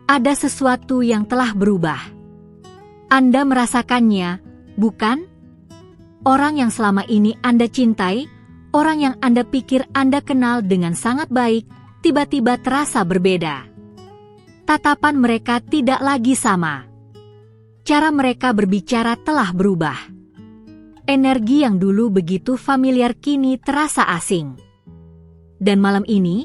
Ada sesuatu yang telah berubah. Anda merasakannya, bukan? Orang yang selama ini Anda cintai, orang yang Anda pikir Anda kenal dengan sangat baik, tiba-tiba terasa berbeda. Tatapan mereka tidak lagi sama. Cara mereka berbicara telah berubah. Energi yang dulu begitu familiar kini terasa asing. Dan malam ini,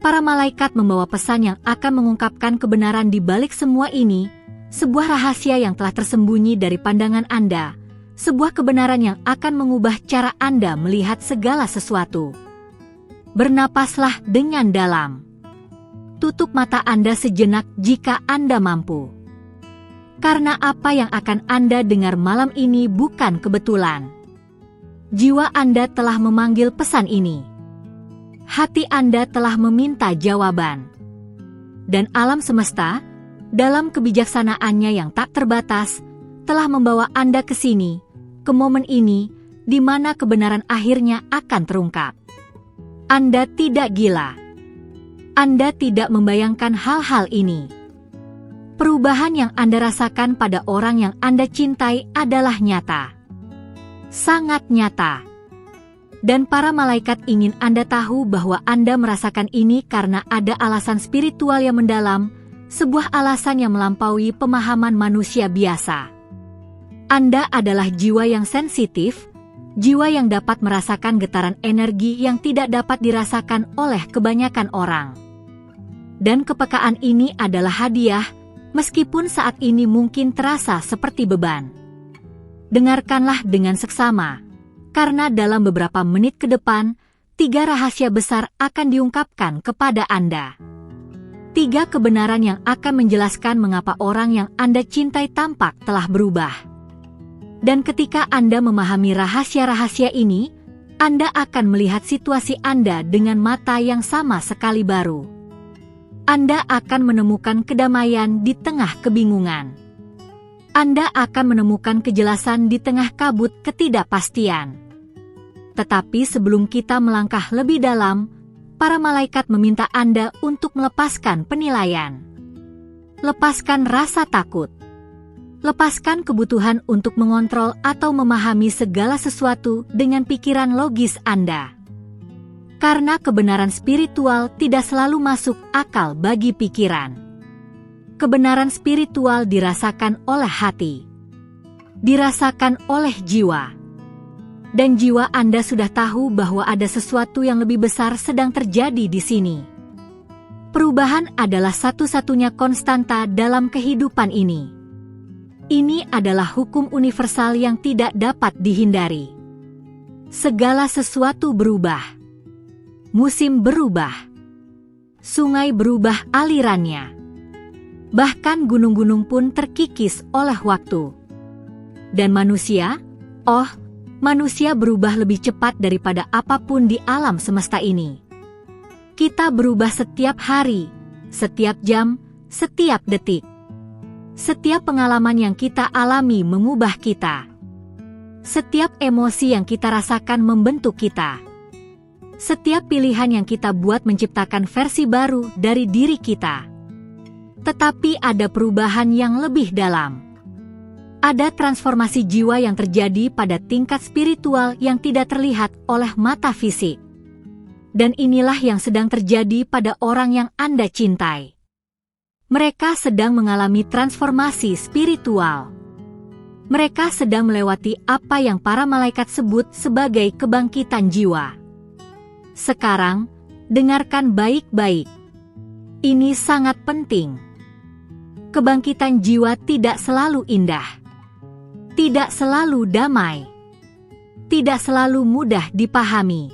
para malaikat membawa pesan yang akan mengungkapkan kebenaran di balik semua ini, sebuah rahasia yang telah tersembunyi dari pandangan Anda, sebuah kebenaran yang akan mengubah cara Anda melihat segala sesuatu. Bernapaslah dengan dalam. Tutup mata Anda sejenak jika Anda mampu. Karena apa yang akan Anda dengar malam ini bukan kebetulan. Jiwa Anda telah memanggil pesan ini. Hati Anda telah meminta jawaban. Dan alam semesta, dalam kebijaksanaannya yang tak terbatas, telah membawa Anda ke sini, ke momen ini, di mana kebenaran akhirnya akan terungkap. Anda tidak gila. Anda tidak membayangkan hal-hal ini. Perubahan yang Anda rasakan pada orang yang Anda cintai adalah nyata. Sangat nyata. Dan para malaikat ingin Anda tahu bahwa Anda merasakan ini karena ada alasan spiritual yang mendalam, sebuah alasan yang melampaui pemahaman manusia biasa. Anda adalah jiwa yang sensitif, jiwa yang dapat merasakan getaran energi yang tidak dapat dirasakan oleh kebanyakan orang. Dan kepekaan ini adalah hadiah, meskipun saat ini mungkin terasa seperti beban. Dengarkanlah dengan seksama, karena dalam beberapa menit ke depan, 3 rahasia besar akan diungkapkan kepada Anda. 3 kebenaran yang akan menjelaskan mengapa orang yang Anda cintai tampak telah berubah. Dan ketika Anda memahami rahasia-rahasia ini, Anda akan melihat situasi Anda dengan mata yang sama sekali baru. Anda akan menemukan kedamaian di tengah kebingungan. Anda akan menemukan kejelasan di tengah kabut ketidakpastian. Tetapi sebelum kita melangkah lebih dalam, para malaikat meminta Anda untuk melepaskan penilaian. Lepaskan rasa takut. Lepaskan kebutuhan untuk mengontrol atau memahami segala sesuatu dengan pikiran logis Anda. Karena kebenaran spiritual tidak selalu masuk akal bagi pikiran. Kebenaran spiritual dirasakan oleh hati. Dirasakan oleh jiwa. Dan jiwa Anda sudah tahu bahwa ada sesuatu yang lebih besar sedang terjadi di sini. Perubahan adalah satu-satunya konstanta dalam kehidupan ini. Ini adalah hukum universal yang tidak dapat dihindari. Segala sesuatu berubah. Musim berubah. Sungai berubah alirannya. Bahkan gunung-gunung pun terkikis oleh waktu. Dan manusia, manusia berubah lebih cepat daripada apapun di alam semesta ini. Kita berubah setiap hari, setiap jam, setiap detik. Setiap pengalaman yang kita alami mengubah kita. Setiap emosi yang kita rasakan membentuk kita. Setiap pilihan yang kita buat menciptakan versi baru dari diri kita. Tetapi ada perubahan yang lebih dalam. Ada transformasi jiwa yang terjadi pada tingkat spiritual yang tidak terlihat oleh mata fisik. Dan inilah yang sedang terjadi pada orang yang Anda cintai. Mereka sedang mengalami transformasi spiritual. Mereka sedang melewati apa yang para malaikat sebut sebagai kebangkitan jiwa. Sekarang, dengarkan baik-baik. Ini sangat penting. Kebangkitan jiwa tidak selalu indah. Tidak selalu damai. Tidak selalu mudah dipahami.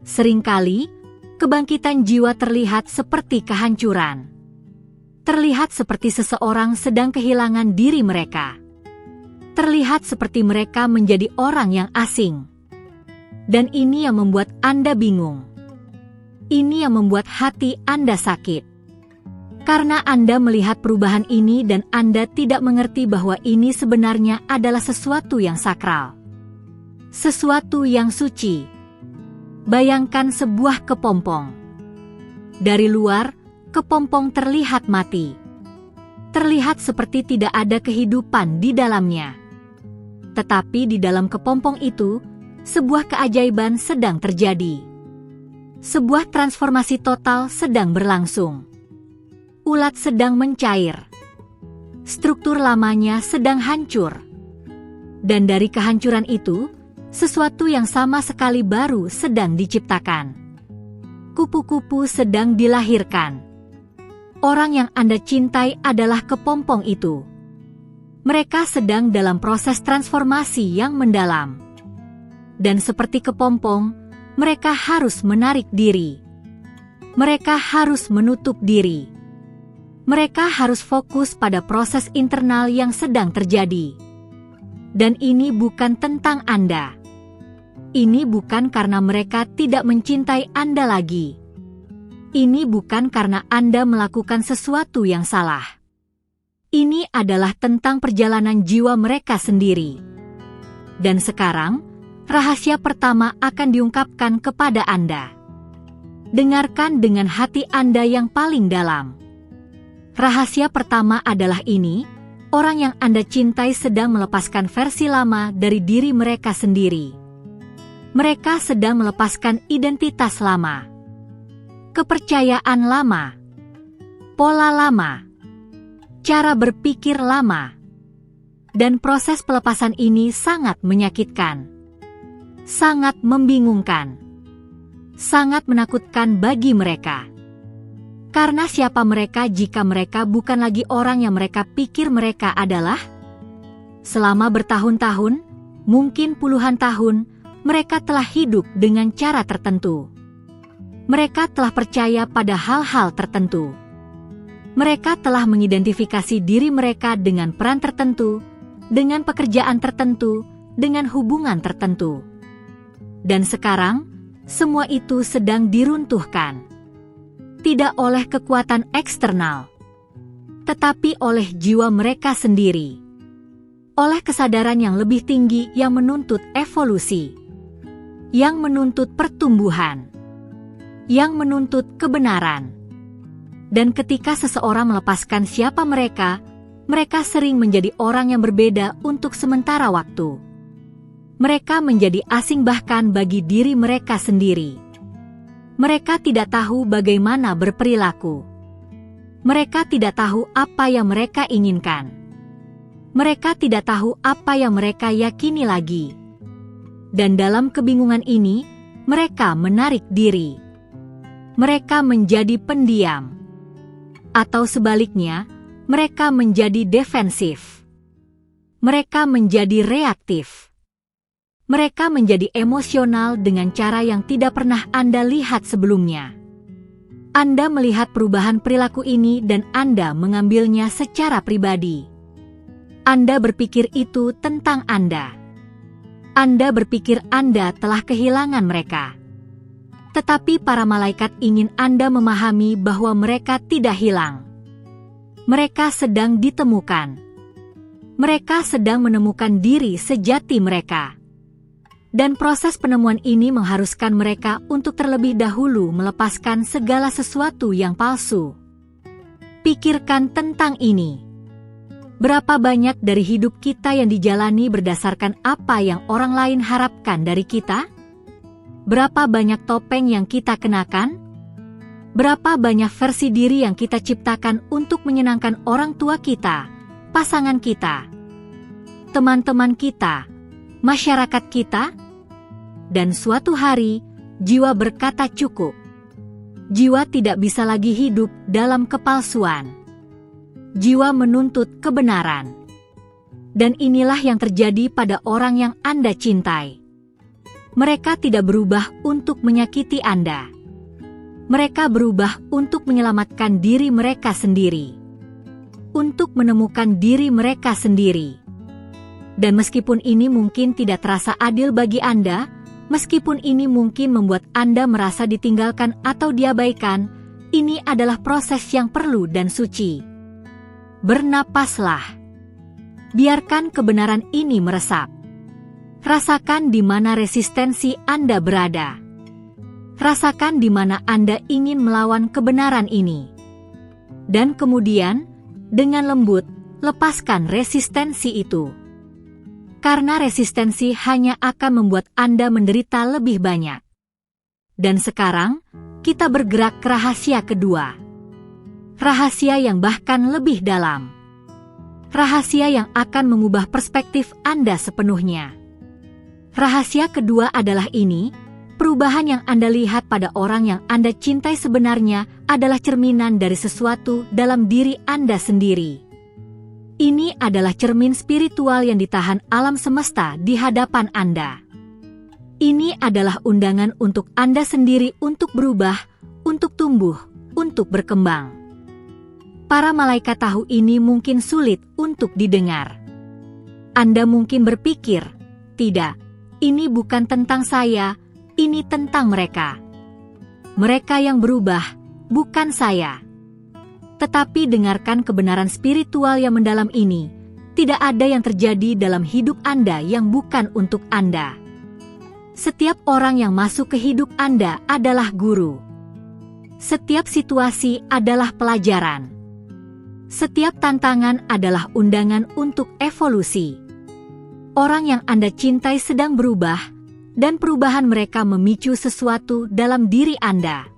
Seringkali, kebangkitan jiwa terlihat seperti kehancuran. Terlihat seperti seseorang sedang kehilangan diri mereka. Terlihat seperti mereka menjadi orang yang asing. Dan ini yang membuat Anda bingung. Ini yang membuat hati Anda sakit. Karena Anda melihat perubahan ini dan Anda tidak mengerti bahwa ini sebenarnya adalah sesuatu yang sakral. Sesuatu yang suci. Bayangkan sebuah kepompong. Dari luar, kepompong terlihat mati. Terlihat seperti tidak ada kehidupan di dalamnya. Tetapi di dalam kepompong itu, sebuah keajaiban sedang terjadi. Sebuah transformasi total sedang berlangsung. Ulat sedang mencair. Struktur lamanya sedang hancur. Dan dari kehancuran itu, sesuatu yang sama sekali baru sedang diciptakan. Kupu-kupu sedang dilahirkan. Orang yang Anda cintai adalah kepompong itu. Mereka sedang dalam proses transformasi yang mendalam. Dan seperti kepompong, mereka harus menarik diri. Mereka harus menutup diri. Mereka harus fokus pada proses internal yang sedang terjadi. Dan ini bukan tentang Anda. Ini bukan karena mereka tidak mencintai Anda lagi. Ini bukan karena Anda melakukan sesuatu yang salah. Ini adalah tentang perjalanan jiwa mereka sendiri. Dan sekarang, rahasia pertama akan diungkapkan kepada Anda. Dengarkan dengan hati Anda yang paling dalam. Rahasia pertama adalah ini, orang yang Anda cintai sedang melepaskan versi lama dari diri mereka sendiri. Mereka sedang melepaskan identitas lama. Kepercayaan lama. Pola lama. Cara berpikir lama. Dan proses pelepasan ini sangat menyakitkan. Sangat membingungkan. Sangat menakutkan bagi mereka. Karena siapa mereka jika mereka bukan lagi orang yang mereka pikir mereka adalah? Selama bertahun-tahun, mungkin puluhan tahun, mereka telah hidup dengan cara tertentu. Mereka telah percaya pada hal-hal tertentu. Mereka telah mengidentifikasi diri mereka dengan peran tertentu, dengan pekerjaan tertentu, dengan hubungan tertentu. Dan sekarang, semua itu sedang diruntuhkan. Tidak oleh kekuatan eksternal, tetapi oleh jiwa mereka sendiri. Oleh kesadaran yang lebih tinggi yang menuntut evolusi, yang menuntut pertumbuhan, yang menuntut kebenaran. Dan ketika seseorang melepaskan siapa mereka, mereka sering menjadi orang yang berbeda untuk sementara waktu. Mereka menjadi asing bahkan bagi diri mereka sendiri. Mereka tidak tahu bagaimana berperilaku. Mereka tidak tahu apa yang mereka inginkan. Mereka tidak tahu apa yang mereka yakini lagi. Dan dalam kebingungan ini, mereka menarik diri. Mereka menjadi pendiam. Atau sebaliknya, mereka menjadi defensif. Mereka menjadi reaktif. Mereka menjadi emosional dengan cara yang tidak pernah Anda lihat sebelumnya. Anda melihat perubahan perilaku ini dan Anda mengambilnya secara pribadi. Anda berpikir itu tentang Anda. Anda berpikir Anda telah kehilangan mereka. Tetapi para malaikat ingin Anda memahami bahwa mereka tidak hilang. Mereka sedang ditemukan. Mereka sedang menemukan diri sejati mereka. Dan proses penemuan ini mengharuskan mereka untuk terlebih dahulu melepaskan segala sesuatu yang palsu. Pikirkan tentang ini. Berapa banyak dari hidup kita yang dijalani berdasarkan apa yang orang lain harapkan dari kita? Berapa banyak topeng yang kita kenakan? Berapa banyak versi diri yang kita ciptakan untuk menyenangkan orang tua kita, pasangan kita, teman-teman kita, masyarakat kita? Dan suatu hari, jiwa berkata cukup. Jiwa tidak bisa lagi hidup dalam kepalsuan. Jiwa menuntut kebenaran. Dan inilah yang terjadi pada orang yang Anda cintai. Mereka tidak berubah untuk menyakiti Anda. Mereka berubah untuk menyelamatkan diri mereka sendiri. Untuk menemukan diri mereka sendiri. Dan meskipun ini mungkin tidak terasa adil bagi Anda, meskipun ini mungkin membuat Anda merasa ditinggalkan atau diabaikan, ini adalah proses yang perlu dan suci. Bernapaslah. Biarkan kebenaran ini meresap. Rasakan di mana resistensi Anda berada. Rasakan di mana Anda ingin melawan kebenaran ini. Dan kemudian, Dengan lembut, lepaskan resistensi itu. Karena resistensi hanya akan membuat Anda menderita lebih banyak. Dan sekarang, kita bergerak ke rahasia kedua. Rahasia yang bahkan lebih dalam. Rahasia yang akan mengubah perspektif Anda sepenuhnya. Rahasia kedua adalah ini, perubahan yang Anda lihat pada orang yang Anda cintai sebenarnya adalah cerminan dari sesuatu dalam diri Anda sendiri. Ini adalah cermin spiritual yang ditahan alam semesta di hadapan Anda. Ini adalah undangan untuk Anda sendiri untuk berubah, untuk tumbuh, untuk berkembang. Para malaikat tahu ini mungkin sulit untuk didengar. Anda mungkin berpikir, tidak, ini bukan tentang saya, ini tentang mereka. Mereka yang berubah, bukan saya. Tetapi dengarkan kebenaran spiritual yang mendalam ini, tidak ada yang terjadi dalam hidup Anda yang bukan untuk Anda. Setiap orang yang masuk ke hidup Anda adalah guru. Setiap situasi adalah pelajaran. Setiap tantangan adalah undangan untuk evolusi. Orang yang Anda cintai sedang berubah, dan perubahan mereka memicu sesuatu dalam diri Anda.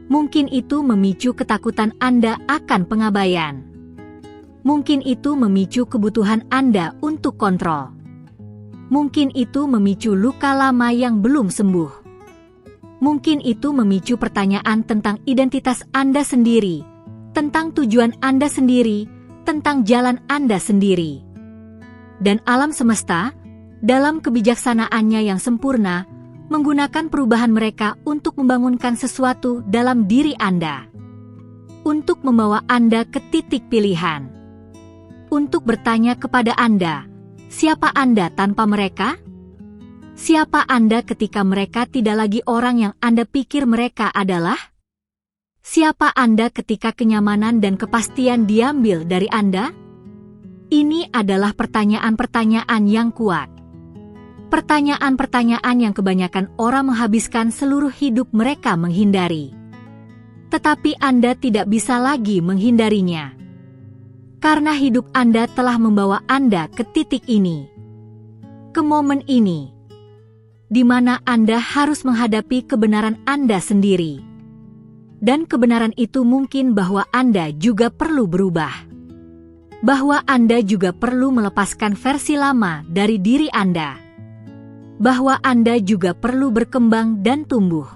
Mungkin itu memicu ketakutan Anda akan pengabaian. Mungkin itu memicu kebutuhan Anda untuk kontrol. Mungkin itu memicu luka lama yang belum sembuh. Mungkin itu memicu pertanyaan tentang identitas Anda sendiri, tentang tujuan Anda sendiri, tentang jalan Anda sendiri. Dan alam semesta, dalam kebijaksanaannya yang sempurna, menggunakan perubahan mereka untuk membangunkan sesuatu dalam diri Anda. Untuk membawa Anda ke titik pilihan. Untuk bertanya kepada Anda, siapa Anda tanpa mereka? Siapa Anda ketika mereka tidak lagi orang yang Anda pikir mereka adalah? Siapa Anda ketika kenyamanan dan kepastian diambil dari Anda? Ini adalah pertanyaan-pertanyaan yang kuat. Pertanyaan-pertanyaan yang kebanyakan orang menghabiskan seluruh hidup mereka menghindari. Tetapi Anda tidak bisa lagi menghindarinya. Karena hidup Anda telah membawa Anda ke titik ini. Ke momen ini. Di mana Anda harus menghadapi kebenaran Anda sendiri. Dan kebenaran itu mungkin bahwa Anda juga perlu berubah. Bahwa Anda juga perlu melepaskan versi lama dari diri Anda. Bahwa Anda juga perlu berkembang dan tumbuh.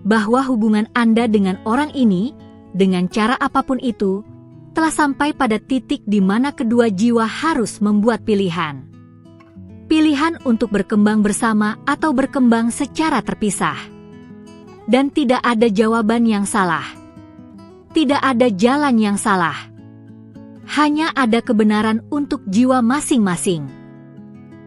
Bahwa hubungan Anda dengan orang ini, dengan cara apapun itu, telah sampai pada titik di mana kedua jiwa harus membuat pilihan. Pilihan untuk berkembang bersama atau berkembang secara terpisah. Dan tidak ada jawaban yang salah. Tidak ada jalan yang salah. Hanya ada kebenaran untuk jiwa masing-masing.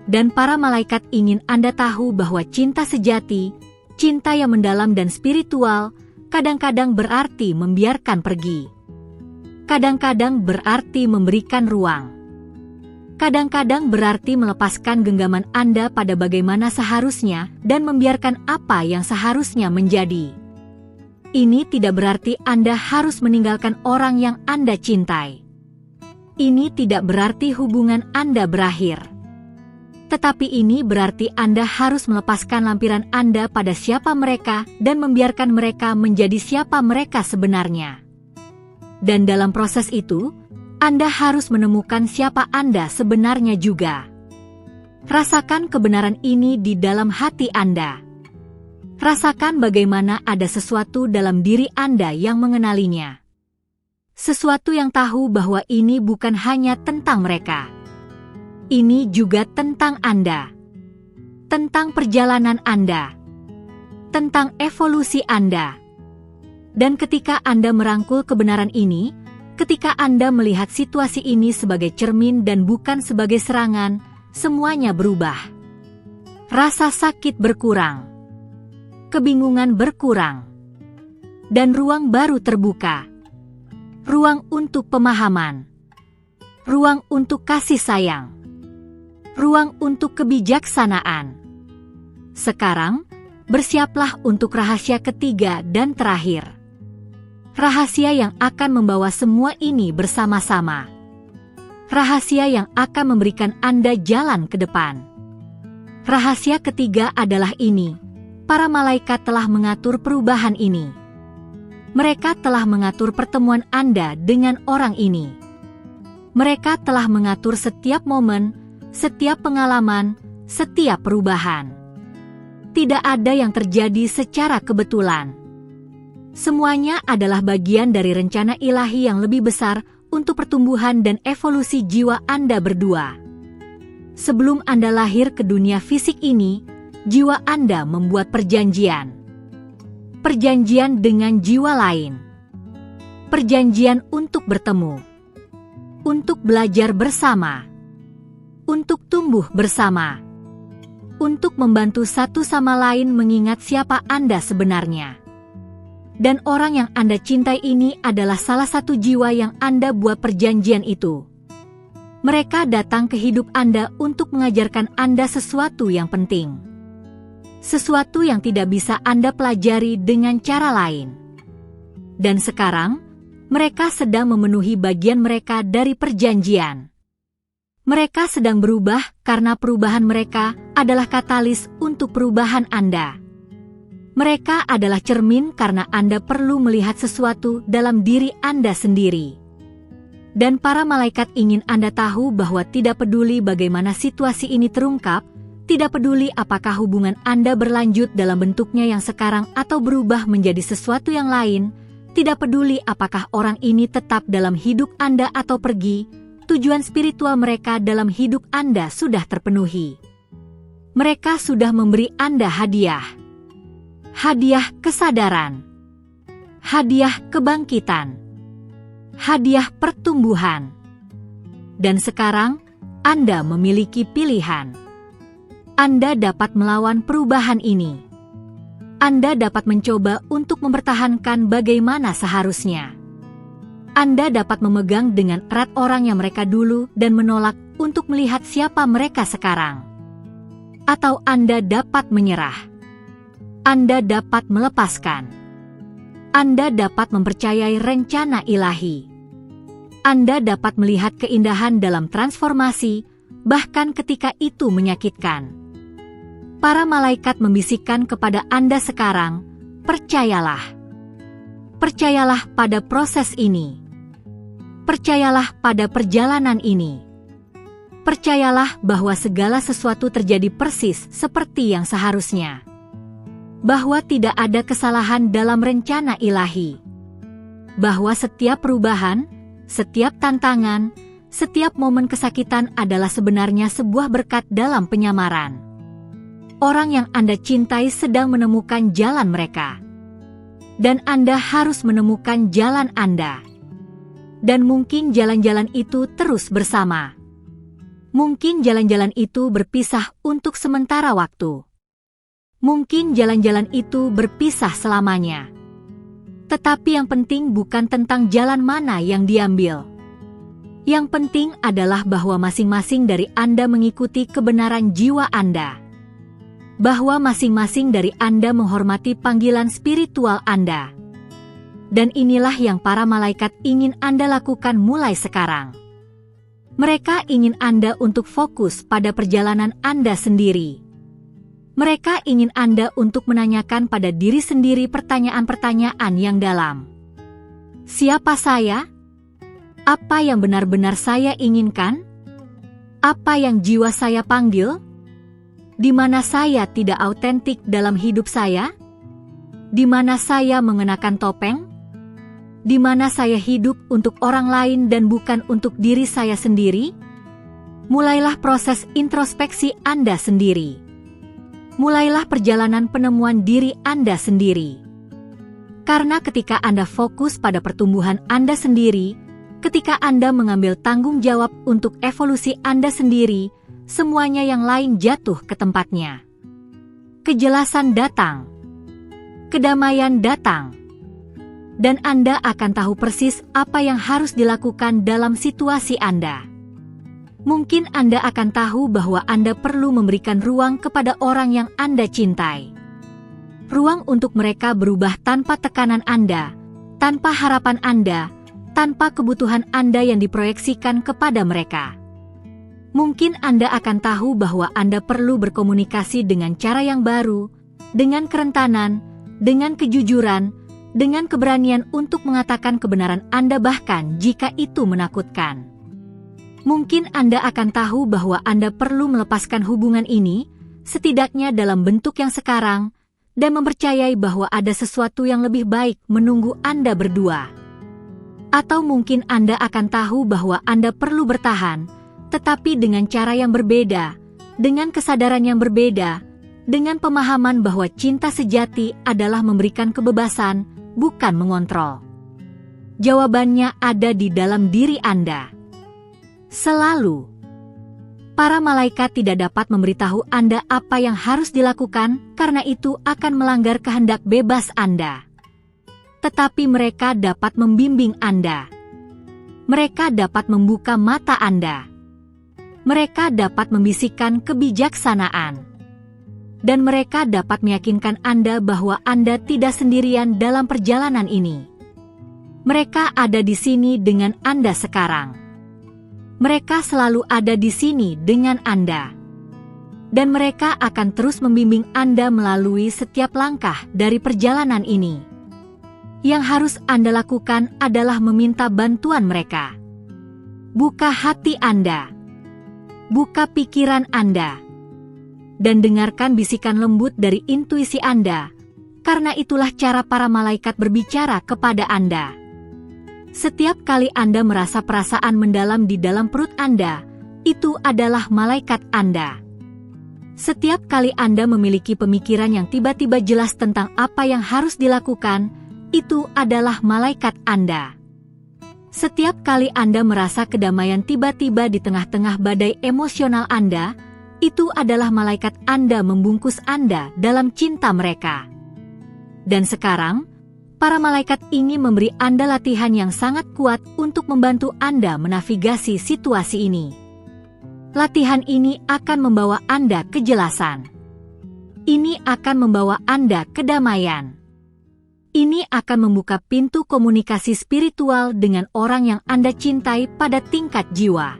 Dan para malaikat ingin Anda tahu bahwa cinta sejati, cinta yang mendalam dan spiritual, kadang-kadang berarti membiarkan pergi. Kadang-kadang berarti memberikan ruang. Kadang-kadang berarti melepaskan genggaman Anda pada bagaimana seharusnya dan membiarkan apa yang seharusnya menjadi. Ini tidak berarti Anda harus meninggalkan orang yang Anda cintai. Ini tidak berarti hubungan Anda berakhir. Tetapi ini berarti Anda harus melepaskan lampiran Anda pada siapa mereka dan membiarkan mereka menjadi siapa mereka sebenarnya. Dan dalam proses itu, Anda harus menemukan siapa Anda sebenarnya juga. Rasakan kebenaran ini di dalam hati Anda. Rasakan bagaimana ada sesuatu dalam diri Anda yang mengenalinya. Sesuatu yang tahu bahwa ini bukan hanya tentang mereka. Ini juga tentang Anda. Tentang perjalanan Anda. Tentang evolusi Anda. Dan ketika Anda merangkul kebenaran ini, ketika Anda melihat situasi ini sebagai cermin dan bukan sebagai serangan, semuanya berubah. Rasa sakit berkurang. Kebingungan berkurang. Dan ruang baru terbuka. Ruang untuk pemahaman. Ruang untuk kasih sayang. Ruang untuk kebijaksanaan. Sekarang, bersiaplah untuk rahasia ketiga dan terakhir. Rahasia yang akan membawa semua ini bersama-sama. Rahasia yang akan memberikan Anda jalan ke depan. Rahasia ketiga adalah ini: para malaikat telah mengatur perubahan ini. Mereka telah mengatur pertemuan Anda dengan orang ini. Mereka telah mengatur setiap momen, setiap pengalaman, setiap perubahan. Tidak ada yang terjadi secara kebetulan. Semuanya adalah bagian dari rencana ilahi yang lebih besar untuk pertumbuhan dan evolusi jiwa Anda berdua. Sebelum Anda lahir ke dunia fisik ini, jiwa Anda membuat perjanjian. Perjanjian dengan jiwa lain. Perjanjian untuk bertemu. Untuk belajar bersama. Untuk tumbuh bersama. Untuk membantu satu sama lain mengingat siapa Anda sebenarnya. Dan orang yang Anda cintai ini adalah salah satu jiwa yang Anda buat perjanjian itu. Mereka datang ke hidup Anda untuk mengajarkan Anda sesuatu yang penting. Sesuatu yang tidak bisa Anda pelajari dengan cara lain. Dan sekarang, mereka sedang memenuhi bagian mereka dari perjanjian. Mereka sedang berubah karena perubahan mereka adalah katalis untuk perubahan Anda. Mereka adalah cermin karena Anda perlu melihat sesuatu dalam diri Anda sendiri. Dan para malaikat ingin Anda tahu bahwa tidak peduli bagaimana situasi ini terungkap, tidak peduli apakah hubungan Anda berlanjut dalam bentuknya yang sekarang atau berubah menjadi sesuatu yang lain, tidak peduli apakah orang ini tetap dalam hidup Anda atau pergi, tujuan spiritual mereka dalam hidup Anda sudah terpenuhi. Mereka sudah memberi Anda hadiah. Hadiah kesadaran. Hadiah kebangkitan. Hadiah pertumbuhan. Dan sekarang, Anda memiliki pilihan. Anda dapat melawan perubahan ini. Anda dapat mencoba untuk mempertahankan bagaimana seharusnya. Anda dapat memegang dengan erat orang yang mereka dulu dan menolak untuk melihat siapa mereka sekarang. Atau Anda dapat menyerah. Anda dapat melepaskan. Anda dapat mempercayai rencana ilahi. Anda dapat melihat keindahan dalam transformasi, bahkan ketika itu menyakitkan. Para malaikat membisikkan kepada Anda sekarang, percayalah. Percayalah pada proses ini. Percayalah pada perjalanan ini. Percayalah bahwa segala sesuatu terjadi persis seperti yang seharusnya. Bahwa tidak ada kesalahan dalam rencana ilahi. Bahwa setiap perubahan, setiap tantangan, setiap momen kesakitan adalah sebenarnya sebuah berkat dalam penyamaran. Orang yang Anda cintai sedang menemukan jalan mereka. Dan Anda harus menemukan jalan Anda. Dan mungkin jalan-jalan itu terus bersama. Mungkin jalan-jalan itu berpisah untuk sementara waktu. Mungkin jalan-jalan itu berpisah selamanya. Tetapi yang penting bukan tentang jalan mana yang diambil. Yang penting adalah bahwa masing-masing dari Anda mengikuti kebenaran jiwa Anda. Bahwa masing-masing dari Anda menghormati panggilan spiritual Anda. Dan inilah yang para malaikat ingin Anda lakukan mulai sekarang. Mereka ingin Anda untuk fokus pada perjalanan Anda sendiri. Mereka ingin Anda untuk menanyakan pada diri sendiri pertanyaan-pertanyaan yang dalam. Siapa saya? Apa yang benar-benar saya inginkan? Apa yang jiwa saya panggil? Di mana saya tidak autentik dalam hidup saya? Di mana saya mengenakan topeng? Di mana saya hidup untuk orang lain dan bukan untuk diri saya sendiri? Mulailah proses introspeksi Anda sendiri. Mulailah perjalanan penemuan diri Anda sendiri. Karena ketika Anda fokus pada pertumbuhan Anda sendiri, ketika Anda mengambil tanggung jawab untuk evolusi Anda sendiri, semuanya yang lain jatuh ke tempatnya. Kejelasan datang. Kedamaian datang. Dan Anda akan tahu persis apa yang harus dilakukan dalam situasi Anda. Mungkin Anda akan tahu bahwa Anda perlu memberikan ruang kepada orang yang Anda cintai. Ruang untuk mereka berubah tanpa tekanan Anda, tanpa harapan Anda, tanpa kebutuhan Anda yang diproyeksikan kepada mereka. Mungkin Anda akan tahu bahwa Anda perlu berkomunikasi dengan cara yang baru, dengan kerentanan, dengan kejujuran, dengan keberanian untuk mengatakan kebenaran Anda bahkan jika itu menakutkan. Mungkin Anda akan tahu bahwa Anda perlu melepaskan hubungan ini, setidaknya dalam bentuk yang sekarang, dan mempercayai bahwa ada sesuatu yang lebih baik menunggu Anda berdua. Atau mungkin Anda akan tahu bahwa Anda perlu bertahan, tetapi dengan cara yang berbeda, dengan kesadaran yang berbeda, dengan pemahaman bahwa cinta sejati adalah memberikan kebebasan, bukan mengontrol. Jawabannya ada di dalam diri Anda. Selalu. Para malaikat tidak dapat memberitahu Anda apa yang harus dilakukan, karena itu akan melanggar kehendak bebas Anda. Tetapi mereka dapat membimbing Anda. Mereka dapat membuka mata Anda. Mereka dapat membisikkan kebijaksanaan. Dan mereka dapat meyakinkan Anda bahwa Anda tidak sendirian dalam perjalanan ini. Mereka ada di sini dengan Anda sekarang. Mereka selalu ada di sini dengan Anda. Dan mereka akan terus membimbing Anda melalui setiap langkah dari perjalanan ini. Yang harus Anda lakukan adalah meminta bantuan mereka. Buka hati Anda. Buka pikiran Anda. Dan dengarkan bisikan lembut dari intuisi Anda, karena itulah cara para malaikat berbicara kepada Anda. Setiap kali Anda merasa perasaan mendalam di dalam perut Anda, itu adalah malaikat Anda. Setiap kali Anda memiliki pemikiran yang tiba-tiba jelas tentang apa yang harus dilakukan, itu adalah malaikat Anda. Setiap kali Anda merasa kedamaian tiba-tiba di tengah-tengah badai emosional Anda, itu adalah malaikat Anda membungkus Anda dalam cinta mereka. Dan sekarang, para malaikat ini memberi Anda latihan yang sangat kuat untuk membantu Anda menavigasi situasi ini. Latihan ini akan membawa Anda kejelasan. Ini akan membawa Anda kedamaian. Ini akan membuka pintu komunikasi spiritual dengan orang yang Anda cintai pada tingkat jiwa.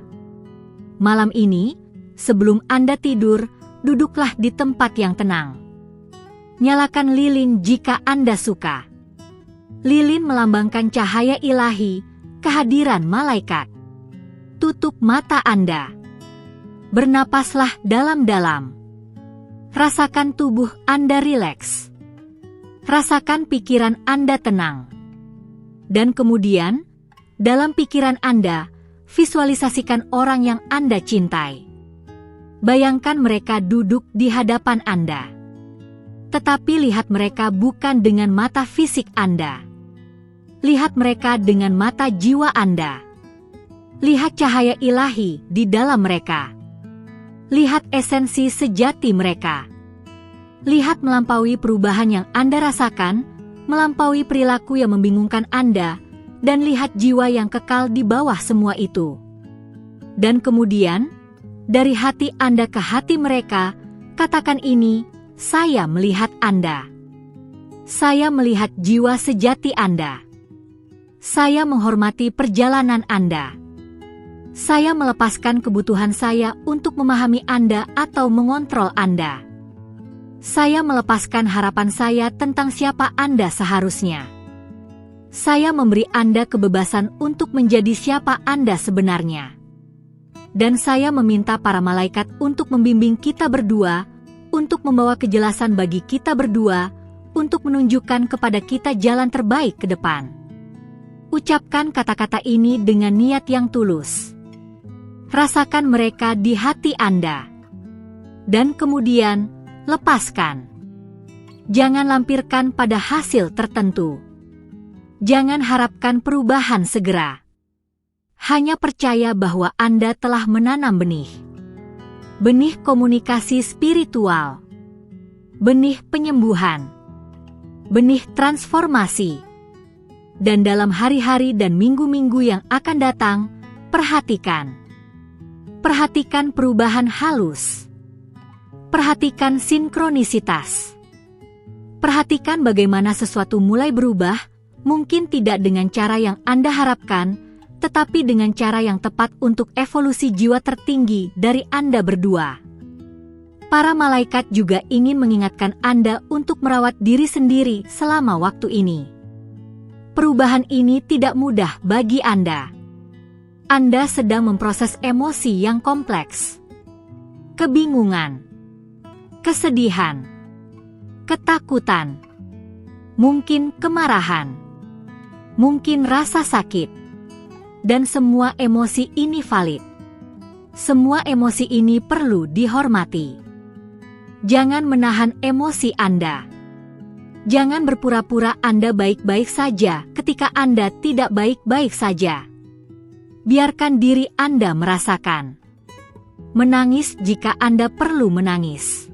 Malam ini, sebelum Anda tidur, duduklah di tempat yang tenang. Nyalakan lilin jika Anda suka. Lilin melambangkan cahaya ilahi, kehadiran malaikat. Tutup mata Anda. Bernapaslah dalam-dalam. Rasakan tubuh Anda rileks. Rasakan pikiran Anda tenang. Dan kemudian, dalam pikiran Anda, visualisasikan orang yang Anda cintai. Bayangkan mereka duduk di hadapan Anda. Tetapi lihat mereka bukan dengan mata fisik Anda. Lihat mereka dengan mata jiwa Anda. Lihat cahaya ilahi di dalam mereka. Lihat esensi sejati mereka. Lihat melampaui perubahan yang Anda rasakan, melampaui perilaku yang membingungkan Anda, dan lihat jiwa yang kekal di bawah semua itu. Dan kemudian, dari hati Anda ke hati mereka, katakan ini, saya melihat Anda. Saya melihat jiwa sejati Anda. Saya menghormati perjalanan Anda. Saya melepaskan kebutuhan saya untuk memahami Anda atau mengontrol Anda. Saya melepaskan harapan saya tentang siapa Anda seharusnya. Saya memberi Anda kebebasan untuk menjadi siapa Anda sebenarnya. Dan saya meminta para malaikat untuk membimbing kita berdua, untuk membawa kejelasan bagi kita berdua, untuk menunjukkan kepada kita jalan terbaik ke depan. Ucapkan kata-kata ini dengan niat yang tulus. Rasakan mereka di hati Anda. Dan kemudian, lepaskan. Jangan lampirkan pada hasil tertentu. Jangan harapkan perubahan segera. Hanya percaya bahwa Anda telah menanam benih. Benih komunikasi spiritual. Benih penyembuhan. Benih transformasi. Dan dalam hari-hari dan minggu-minggu yang akan datang, perhatikan. Perhatikan perubahan halus. Perhatikan sinkronisitas. Perhatikan bagaimana sesuatu mulai berubah, Mungkin tidak dengan cara yang Anda harapkan, tetapi dengan cara yang tepat untuk evolusi jiwa tertinggi dari Anda berdua. Para malaikat juga ingin mengingatkan Anda untuk merawat diri sendiri selama waktu ini. Perubahan ini tidak mudah bagi Anda. Anda sedang memproses emosi yang kompleks. Kebingungan, kesedihan, ketakutan, mungkin kemarahan, mungkin rasa sakit, dan semua emosi ini valid. Semua emosi ini perlu dihormati. Jangan menahan emosi Anda. Jangan berpura-pura Anda baik-baik saja ketika Anda tidak baik-baik saja. Biarkan diri Anda merasakan. Menangis jika Anda perlu menangis.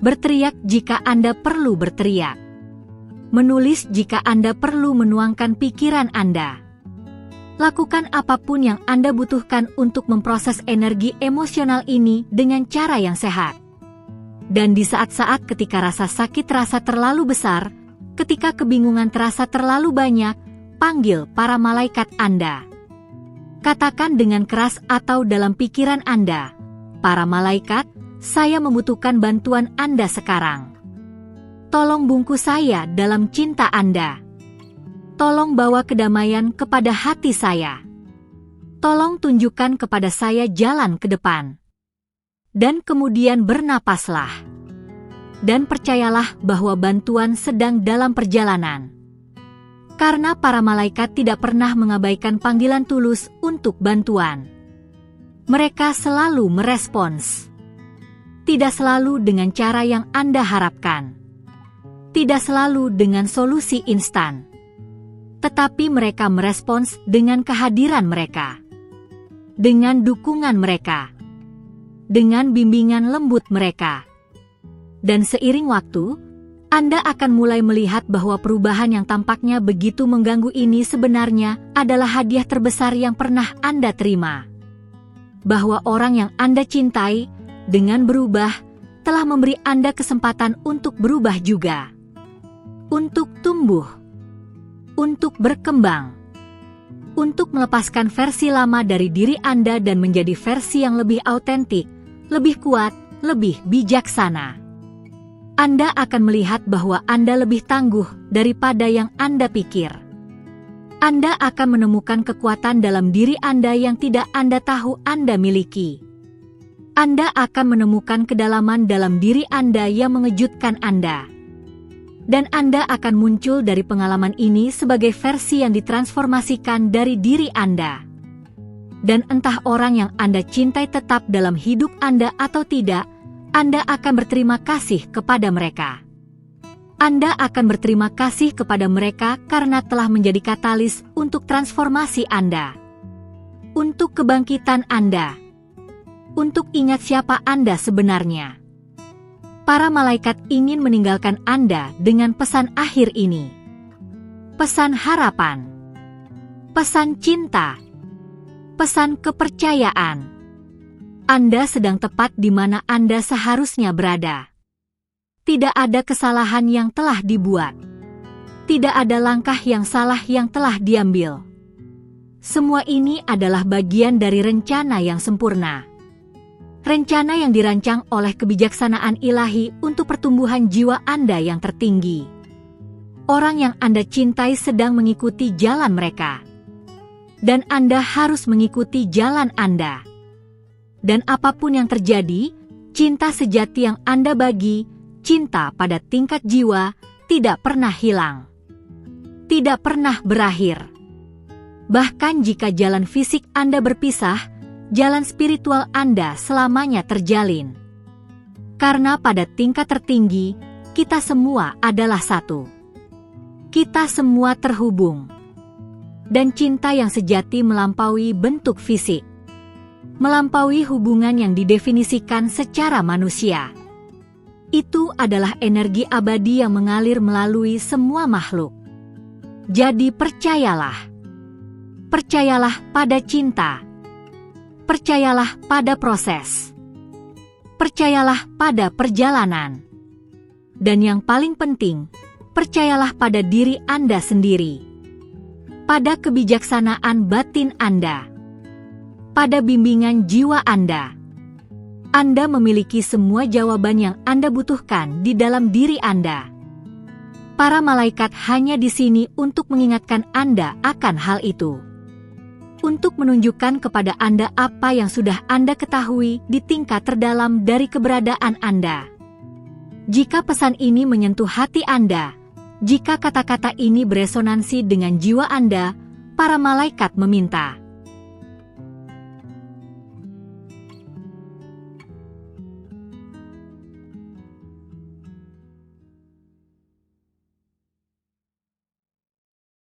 Berteriak jika Anda perlu berteriak. Menulis jika Anda perlu menuangkan pikiran Anda. Lakukan apapun yang Anda butuhkan untuk memproses energi emosional ini dengan cara yang sehat. Dan di saat-saat ketika rasa sakit terasa terlalu besar, ketika kebingungan terasa terlalu banyak, panggil para malaikat Anda. Katakan dengan keras atau dalam pikiran Anda, "Para malaikat, saya membutuhkan bantuan Anda sekarang. Tolong bungkus saya dalam cinta Anda. Tolong bawa kedamaian kepada hati saya. Tolong tunjukkan kepada saya jalan ke depan." Dan kemudian bernapaslah. Dan percayalah bahwa bantuan sedang dalam perjalanan. Karena para malaikat tidak pernah mengabaikan panggilan tulus untuk bantuan. Mereka selalu merespons. Tidak selalu dengan cara yang Anda harapkan. Tidak selalu dengan solusi instan. Tetapi mereka merespons dengan kehadiran mereka. Dengan dukungan mereka. Dengan bimbingan lembut mereka. Dan seiring waktu, Anda akan mulai melihat bahwa perubahan yang tampaknya begitu mengganggu ini sebenarnya adalah hadiah terbesar yang pernah Anda terima. Bahwa orang yang Anda cintai, dengan berubah, telah memberi Anda kesempatan untuk berubah juga. Untuk tumbuh. Untuk berkembang. Untuk melepaskan versi lama dari diri Anda dan menjadi versi yang lebih autentik, lebih kuat, lebih bijaksana. Anda akan melihat bahwa Anda lebih tangguh daripada yang Anda pikir. Anda akan menemukan kekuatan dalam diri Anda yang tidak Anda tahu Anda miliki. Anda akan menemukan kedalaman dalam diri Anda yang mengejutkan Anda. Dan Anda akan muncul dari pengalaman ini sebagai versi yang ditransformasikan dari diri Anda. Dan entah orang yang Anda cintai tetap dalam hidup Anda atau tidak, Anda akan berterima kasih kepada mereka. Anda akan berterima kasih kepada mereka karena telah menjadi katalis untuk transformasi Anda. Untuk kebangkitan Anda. Untuk ingat siapa Anda sebenarnya. Para malaikat ingin meninggalkan Anda dengan pesan akhir ini. Pesan harapan. Pesan cinta. Pesan kepercayaan. Anda sedang tepat di mana Anda seharusnya berada. Tidak ada kesalahan yang telah dibuat. Tidak ada langkah yang salah yang telah diambil. Semua ini adalah bagian dari rencana yang sempurna. Rencana yang dirancang oleh kebijaksanaan ilahi untuk pertumbuhan jiwa Anda yang tertinggi. Orang yang Anda cintai sedang mengikuti jalan mereka. Dan Anda harus mengikuti jalan Anda. Dan apapun yang terjadi, cinta sejati yang Anda bagi, cinta pada tingkat jiwa, tidak pernah hilang. Tidak pernah berakhir. Bahkan jika jalan fisik Anda berpisah, jalan spiritual Anda selamanya terjalin. Karena pada tingkat tertinggi, kita semua adalah satu. Kita semua terhubung. Dan cinta yang sejati melampaui bentuk fisik. Melampaui hubungan yang didefinisikan secara manusia. Itu adalah energi abadi yang mengalir melalui semua makhluk. Jadi percayalah. Percayalah pada cinta. Percayalah pada proses. Percayalah pada perjalanan. Dan yang paling penting, percayalah pada diri Anda sendiri, pada kebijaksanaan batin Anda, pada bimbingan jiwa Anda. Anda memiliki semua jawaban yang Anda butuhkan di dalam diri Anda. Para malaikat hanya di sini untuk mengingatkan Anda akan hal itu, untuk menunjukkan kepada Anda apa yang sudah Anda ketahui di tingkat terdalam dari keberadaan Anda. Jika pesan ini menyentuh hati Anda, jika kata-kata ini beresonansi dengan jiwa Anda, para malaikat meminta,